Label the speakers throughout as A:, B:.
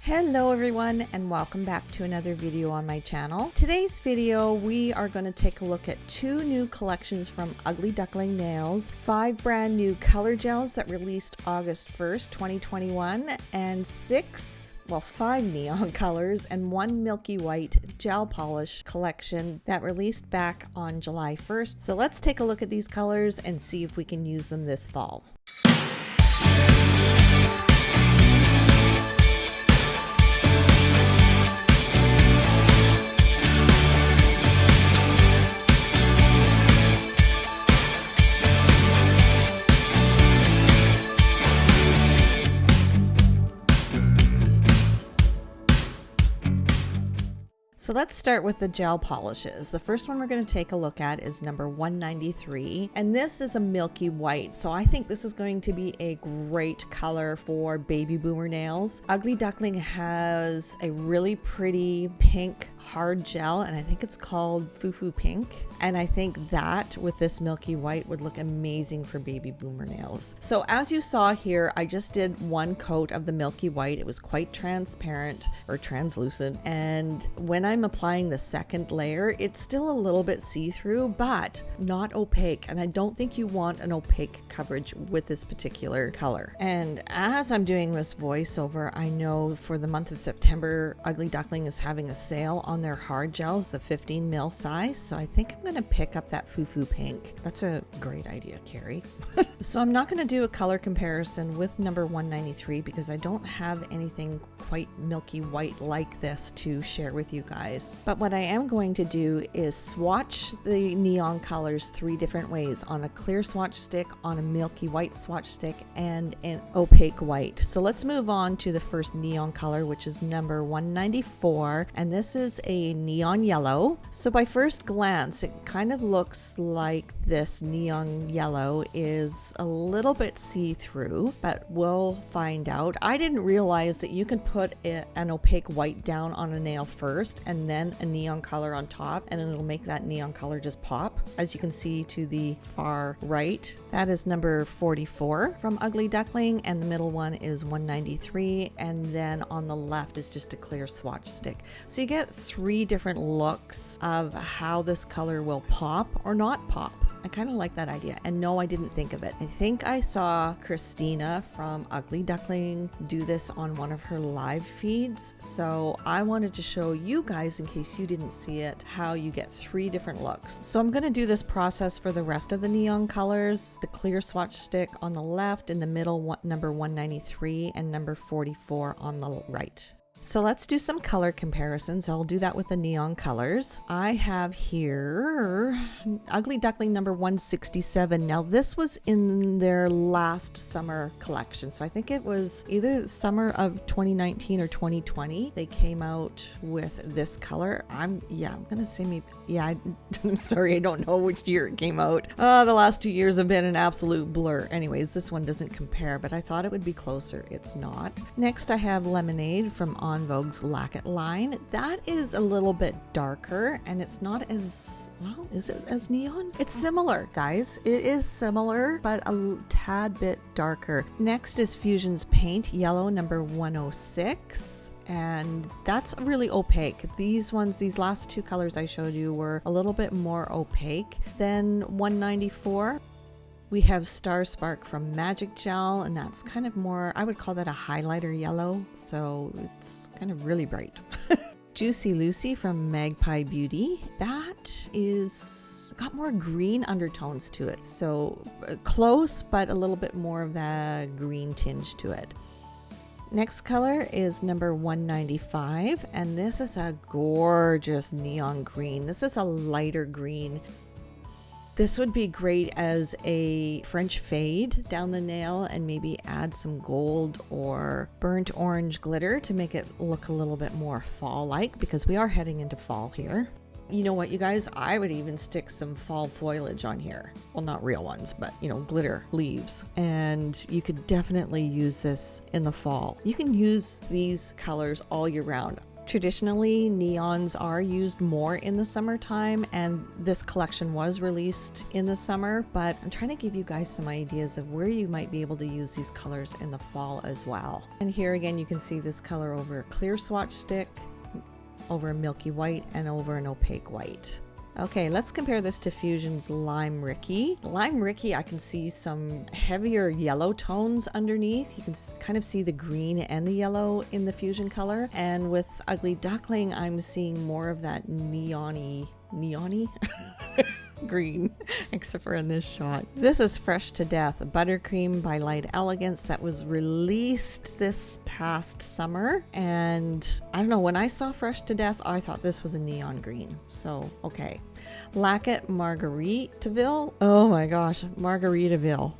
A: Hello everyone and welcome back to another video on my channel. Today's video we are going to take a look at 2 new collections from Ugly Duckling Nails, 5 brand new color gels that released August 1st, 2021, and 5 neon colors and 1 milky white gel polish collection that released back on July 1st. So let's take a look at these colors and see if we can use them this fall. So let's start with the gel polishes. The first one we're going to take a look at is number 193, and this is a milky white. So I think this is going to be a great color for baby boomer nails. Ugly Duckling has a really pretty pink hard gel, and I think it's called Fufu Pink, and I think that with this milky white would look amazing for baby boomer nails. So as you saw here, I just did 1 coat of the milky white. It was quite transparent or translucent, and when I'm applying the second layer, it's still a little bit see-through but not opaque, and I don't think you want an opaque coverage with this particular color. And as I'm doing this voiceover, I know for the month of September, Ugly Duckling is having a sale on their hard gels, the 15 ml size, so I think I'm going to pick up that Fufu Pink. That's a great idea, Carrie. So I'm not going to do a color comparison with number 193 because I don't have anything quite milky white like this to share with you guys. But what I am going to do is swatch the neon colors 3 different ways: on a clear swatch stick, on a milky white swatch stick, and an opaque white. So let's move on to the first neon color, which is number 194, and this is a neon yellow. So by first glance, it kind of looks like this neon yellow is a little bit see-through, but we'll find out. I didn't realize that you can put an opaque white down on a nail first and then a neon color on top, and it'll make that neon color just pop. As you can see to the far right, that is number 44 from Ugly Duckling, and the middle one is 193, and then on the left is just a clear swatch stick. So you get 3 different looks of how this color will pop or not pop. I kind of like that idea, and no, I didn't think of it. I think I saw Christina from Ugly Duckling do this on one of her live feeds, so I wanted to show you guys, in case you didn't see it, how you get 3 different looks. So I'm going to do this process for the rest of the neon colors. The clear swatch stick on the left, in the middle number 193, and number 44 on the right. So let's do some color comparisons. I'll do that with the neon colors. I have here Ugly Duckling number 167. Now this was in their last summer collection. So I think it was either summer of 2019 or 2020. They came out with this color. I'm gonna say maybe, I'm sorry, I don't know which year it came out. The last 2 years have been an absolute blur. Anyways, this one doesn't compare, but I thought it would be closer. It's not. Next I have Lemonade from On Vogue's Lack It line. That is a little bit darker, and it's not as, well, is it as neon? It's similar, guys. It is similar, but a tad bit darker. Next is Fusion's Paint Yellow number 106. And that's really opaque. These last 2 colors I showed you were a little bit more opaque than 194. We have Star Spark from Magic Gel, and that's kind of more, I would call that a highlighter yellow, so it's kind of really bright. Juicy Lucy from Magpie Beauty, that is got more green undertones to it, so close, but a little bit more of that green tinge to it. Next color is number 195, and this is a gorgeous neon green. This is a lighter green. This would be great as a French fade down the nail, and maybe add some gold or burnt orange glitter to make it look a little bit more fall-like, because we are heading into fall here. You know what, you guys, I would even stick some fall foliage on here. Well, not real ones, but glitter leaves. And you could definitely use this in the fall. You can use these colors all year round. Traditionally, neons are used more in the summertime, and this collection was released in the summer, but I'm trying to give you guys some ideas of where you might be able to use these colors in the fall as well. And here again, you can see this color over a clear swatch stick, over a milky white, and over an opaque white. Okay, let's compare this to Fusion's Lime Ricky. Lime Ricky, I can see some heavier yellow tones underneath. You can kind of see the green and the yellow in the Fusion color. And with Ugly Duckling, I'm seeing more of that neon-y green, except for in this shot. This is Fresh to Death Buttercream by Light Elegance that was released this past summer. And I don't know, when I saw Fresh to Death, I thought this was a neon green. So, okay. Lacket Margaritaville. Oh my gosh, Margaritaville.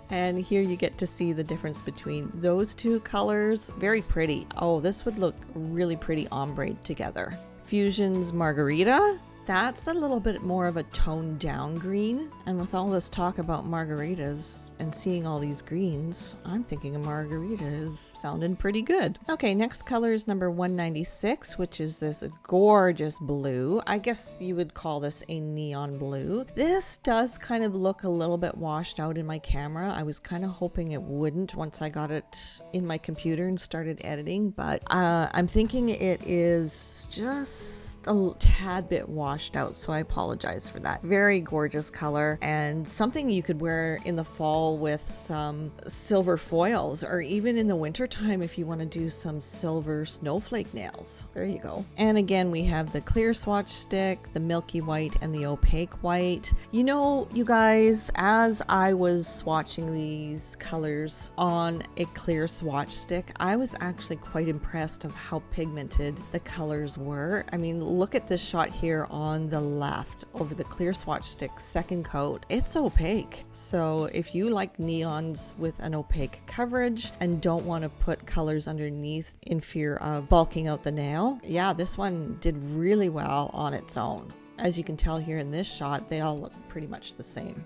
A: And here you get to see the difference between those two colors. Very pretty. Oh, this would look really pretty ombre together. Fusion's Margarita. That's a little bit more of a toned down green. And with all this talk about margaritas and seeing all these greens, I'm thinking a margarita is sounding pretty good. Okay, next color is number 196, which is this gorgeous blue. I guess you would call this a neon blue. This does kind of look a little bit washed out in my camera. I was kind of hoping it wouldn't once I got it in my computer and started editing, but I'm thinking it is just a tad bit washed out, so I apologize for that. Very gorgeous color and something you could wear in the fall with some silver foils, or even in the winter time if you want to do some silver snowflake nails. There you go. And again, we have the clear swatch stick, the milky white, and the opaque white. You know, you guys, as I was swatching these colors on a clear swatch stick, I was actually quite impressed of how pigmented the colors were. I mean, look at this shot here on the left over the clear swatch stick second coat. It's opaque. So if you like neons with an opaque coverage and don't want to put colors underneath in fear of bulking out the nail, yeah, this one did really well on its own. As you can tell here in this shot, they all look pretty much the same.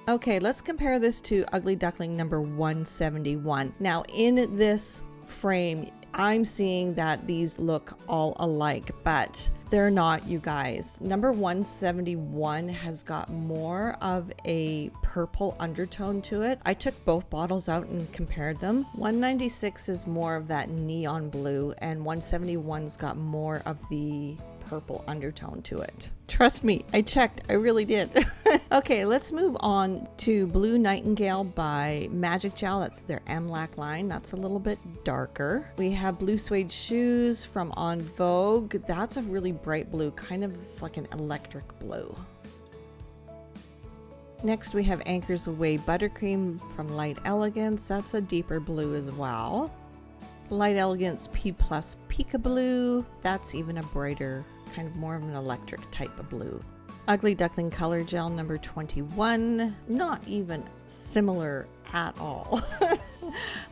A: Okay, let's compare this to Ugly Duckling number 171. Now in this frame, I'm seeing that these look all alike, but they're not, you guys. Number 171 has got more of a purple undertone to it. I took both bottles out and compared them. 196 is more of that neon blue, and 171's got more of the purple undertone to it. Trust me, I checked. I really did. Okay, let's move on to Blue Nightingale by Magic Gel. That's their MLAC line. That's a little bit darker. We have Blue Suede Shoes from En Vogue. That's a really bright blue, kind of like an electric blue. Next, we have Anchors Away Buttercream from Light Elegance. That's a deeper blue as well. Light Elegance P Plus Peekaboo. That's even a brighter, kind of more of an electric type of blue. Ugly Duckling Color Gel number 21. Not even similar at all.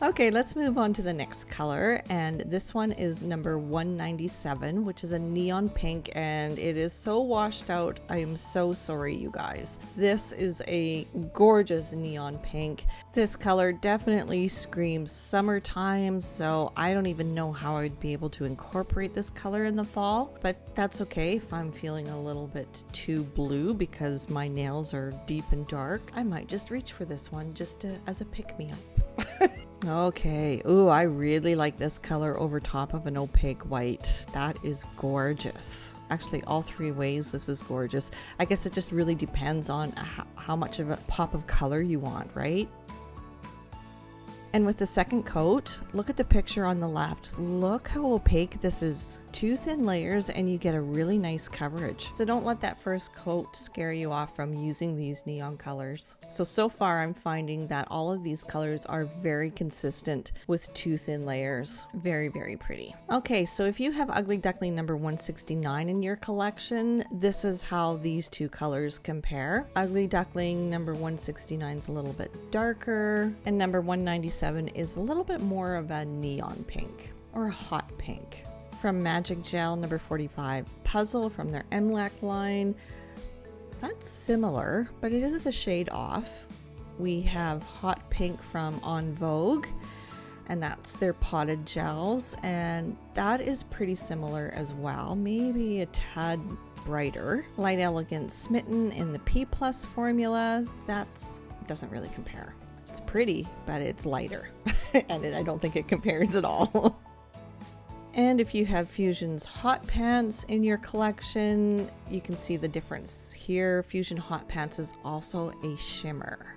A: Okay, let's move on to the next color, and this one is number 197, which is a neon pink, and it is so washed out. I am so sorry, you guys. This is a gorgeous neon pink. This color definitely screams summertime, so I don't even know how I'd be able to incorporate this color in the fall, but that's okay. If I'm feeling a little bit too blue because my nails are deep and dark, I might just reach for this one just as a pick-me-up. Okay, ooh, I really like this color over top of an opaque white. That is gorgeous. Actually, all three ways this is gorgeous. I guess it just really depends on how much of a pop of color you want, right? And with the second coat, look at the picture on the left. Look how opaque this is. 2 thin layers and you get a really nice coverage. So don't let that first coat scare you off from using these neon colors. So far I'm finding that all of these colors are very consistent with 2 thin layers. Very, very pretty. Okay, so if you have Ugly Duckling number 169 in your collection, this is how these two colors compare. Ugly Duckling number 169 is a little bit darker, and number 197 is a little bit more of a neon pink or a hot pink. From Magic Gel number 45, Puzzle from their MLAC line. That's similar, but it is a shade off. We have Hot Pink from En Vogue. and that's their potted gels, and that is pretty similar as well, maybe a tad brighter. Light Elegance Smitten in the P Plus formula, that's doesn't really compare. It's pretty, but it's lighter and I don't think it compares at all. And if you have Fusion's hot pants in your collection, you can see the difference here. Fusion hot pants is also a shimmer.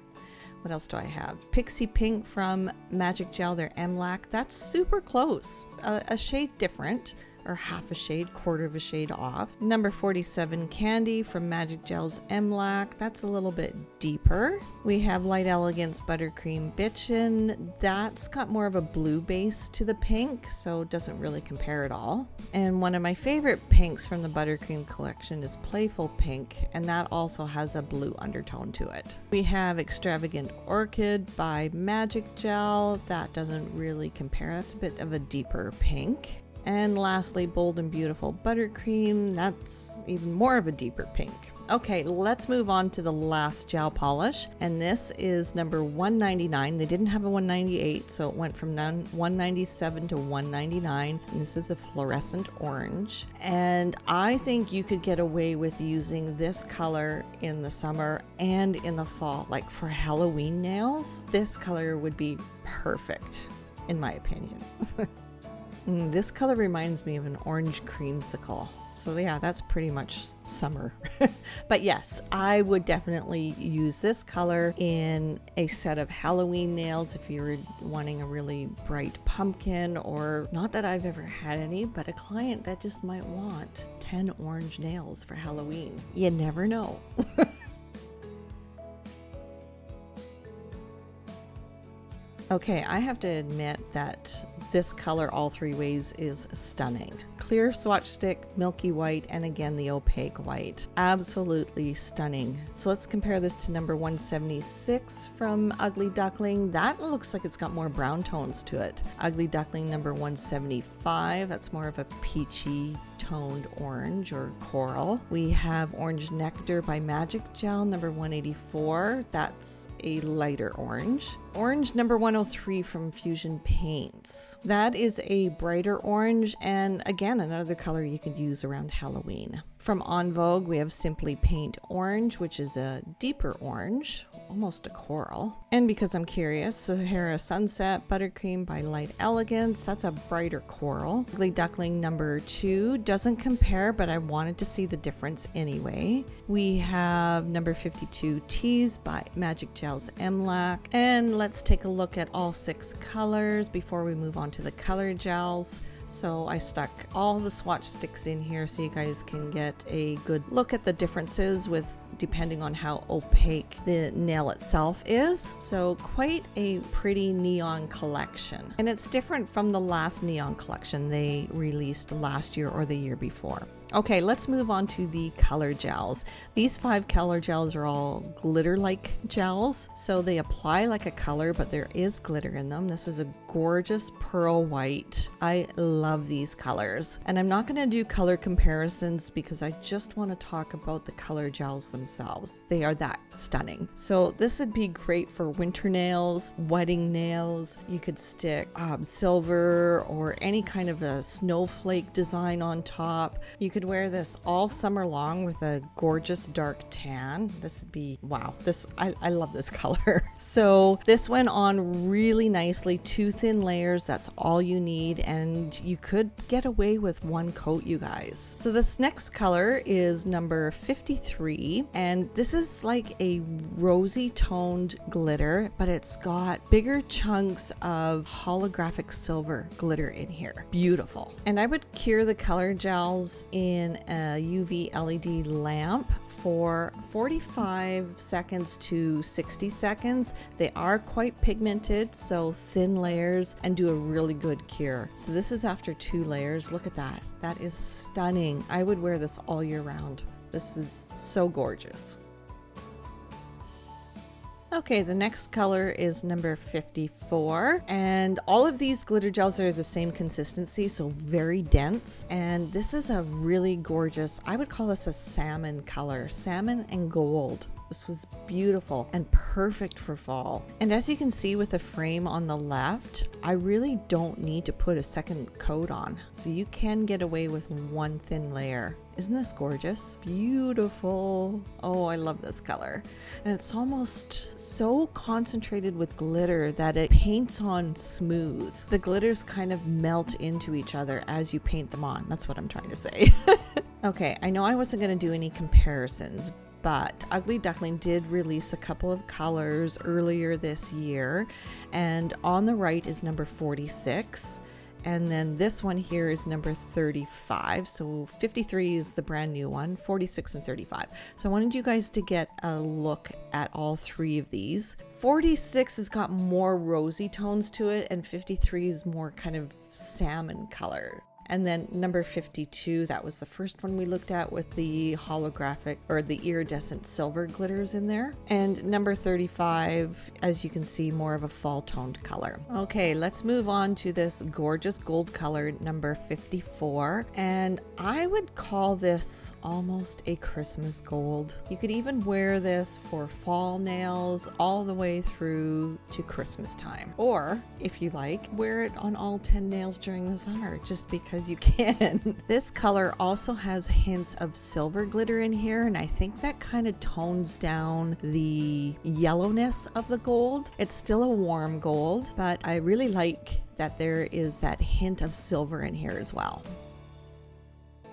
A: What else do I have? Pixie Pink from Magic Gel, their M-Lac. That's super close, a shade different, or half a shade, quarter of a shade off. Number 47 Candy from Magic Gel's M-Lac. That's a little bit deeper. We have Light Elegance Buttercream Bitchin'. That's got more of a blue base to the pink, so it doesn't really compare at all. And one of my favorite pinks from the Buttercream collection is Playful Pink, and that also has a blue undertone to it. We have Extravagant Orchid by Magic Gel. That doesn't really compare. That's a bit of a deeper pink. And lastly, Bold and Beautiful Buttercream. That's even more of a deeper pink. Okay, let's move on to the last gel polish, and this is number 199. They didn't have a 198, so it went from 197 to 199, and this is a fluorescent orange. And I think you could get away with using this color in the summer and in the fall. Like for Halloween nails, this color would be perfect, in my opinion. This color reminds me of an orange creamsicle. So yeah, that's pretty much summer. But yes, I would definitely use this color in a set of Halloween nails if you were wanting a really bright pumpkin, or not that I've ever had any, but a client that just might want 10 orange nails for Halloween. You never know. Okay, I have to admit that this color all three ways is stunning. Clear swatch stick, milky white, and again the opaque white. Absolutely stunning. So let's compare this to number 176 from Ugly Duckling. That looks like it's got more brown tones to it. Ugly Duckling number 175, that's more of a peachy toned orange or coral. We have Orange Nectar by Magic Gel number 184. That's a lighter orange. Orange number 103 from Fusion Paints. That is a brighter orange, and again another color you could use around Halloween. From En Vogue, we have Simply Paint Orange, which is a deeper orange, almost a coral. And because I'm curious, Sahara Sunset Buttercream by Light Elegance, that's a brighter coral. Ugly Duckling number 2 doesn't compare, but I wanted to see the difference anyway. We have number 52 Tease by Magic Gel's M-Lac. And let's take a look at all 6 colors before we move on to the color gels. So I stuck all the swatch sticks in here so you guys can get a good look at the differences with depending on how opaque the nail itself is. So quite a pretty neon collection. And it's different from the last neon collection they released last year or the year before. Okay, let's move on to the color gels. These 5 color gels are all glitter-like gels, so they apply like a color, but there is glitter in them. This is a gorgeous pearl white. I love these colors. And I'm not gonna do color comparisons because I just wanna talk about the color gels themselves. They are that stunning. So this would be great for winter nails, wedding nails. You could stick silver or any kind of a snowflake design on top. You could wear this all summer long with a gorgeous dark tan. This would be, wow, I love this color. So this went on really nicely, 2 thin layers, that's all you need, and you could get away with 1 coat, you guys. So this next color is number 53, and this is like a rosy toned glitter, but it's got bigger chunks of holographic silver glitter in here. Beautiful. And I would cure the color gels in a UV LED lamp for 45 seconds to 60 seconds. They are quite pigmented, so thin layers, and do a really good cure. So this is after 2 layers. Look at that. That is stunning. I would wear this all year round. This is so gorgeous. Okay, the next color is number 54, and all of these glitter gels are the same consistency, so very dense, and this is a really gorgeous, I would call this a salmon color, salmon and gold. This was beautiful and perfect for fall. And as you can see with the frame on the left, I really don't need to put a second coat on. So you can get away with one thin layer. Isn't this gorgeous? Beautiful. Oh, I love this color. And it's almost so concentrated with glitter that it paints on smooth. The glitters kind of melt into each other as you paint them on. That's what I'm trying to say. Okay, I know I wasn't going to do any comparisons, but Ugly Duckling did release a couple of colors earlier this year. And on the right is number 46. And then this one here is number 35. So 53 is the brand new one, 46 and 35. So I wanted you guys to get a look at all three of these. 46 has got more rosy tones to it, and 53 is more kind of salmon color. And then number 52, that was the first one we looked at with the holographic or the iridescent silver glitters in there. And number 35, as you can see, more of a fall toned color. Okay, let's move on to this gorgeous gold color, number 54. And I would call this almost a Christmas gold. You could even wear this for fall nails all the way through to Christmas time. Or if you like, wear it on all 10 nails during the summer, just because you can. This color also has hints of silver glitter in here, and I think that kind of tones down the yellowness of the gold. It's still a warm gold, but I really like that there is that hint of silver in here as well.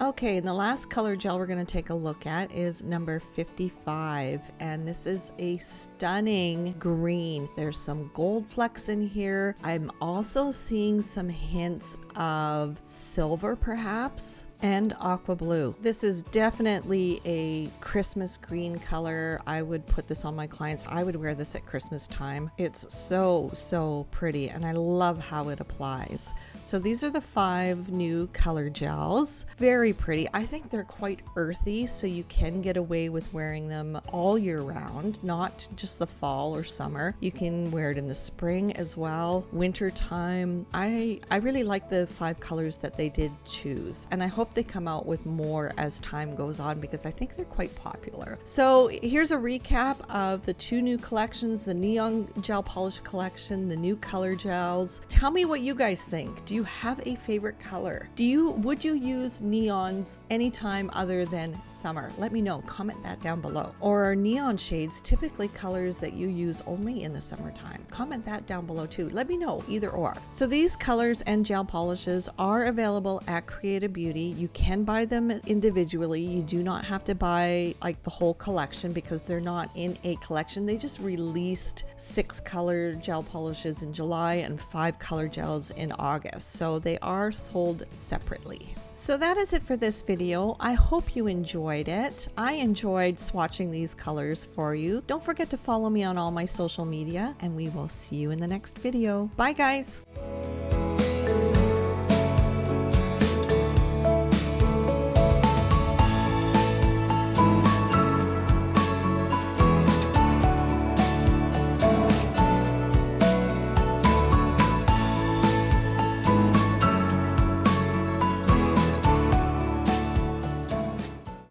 A: Okay, and the last color gel we're going to take a look at is number 55, and this is a stunning green. There's some gold flecks in here. I'm also seeing some hints of silver perhaps, and aqua blue. This is definitely a Christmas green color. I would put this on my clients. I would wear this at Christmas time. It's so pretty, and I love how it applies. So these are the 5 new color gels. Very pretty. I think they're quite earthy, so you can get away with wearing them all year round, not just the fall or summer. You can wear it in the spring as well, winter time. I really like the 5 colors that they did choose, and I hope they come out with more as time goes on because I think they're quite popular. So here's a recap of the 2 new collections, the neon gel polish collection, the new color gels. Tell me what you guys think. Do you have a favorite color? Would you use neons anytime other than summer? Let me know. Comment that down below. Or are neon shades typically colors that you use only in the summertime? Comment that down below too. Let me know, either or. So these colors and gel polishes are available at Creative Beauty. You can buy them individually. You do not have to buy like the whole collection because they're not in a collection. They just released 6 color gel polishes in July and 5 color gels in August. So they are sold separately. So that is it for this video. I hope you enjoyed it. I enjoyed swatching these colors for you. Don't forget to follow me on all my social media, and we will see you in the next video. Bye guys.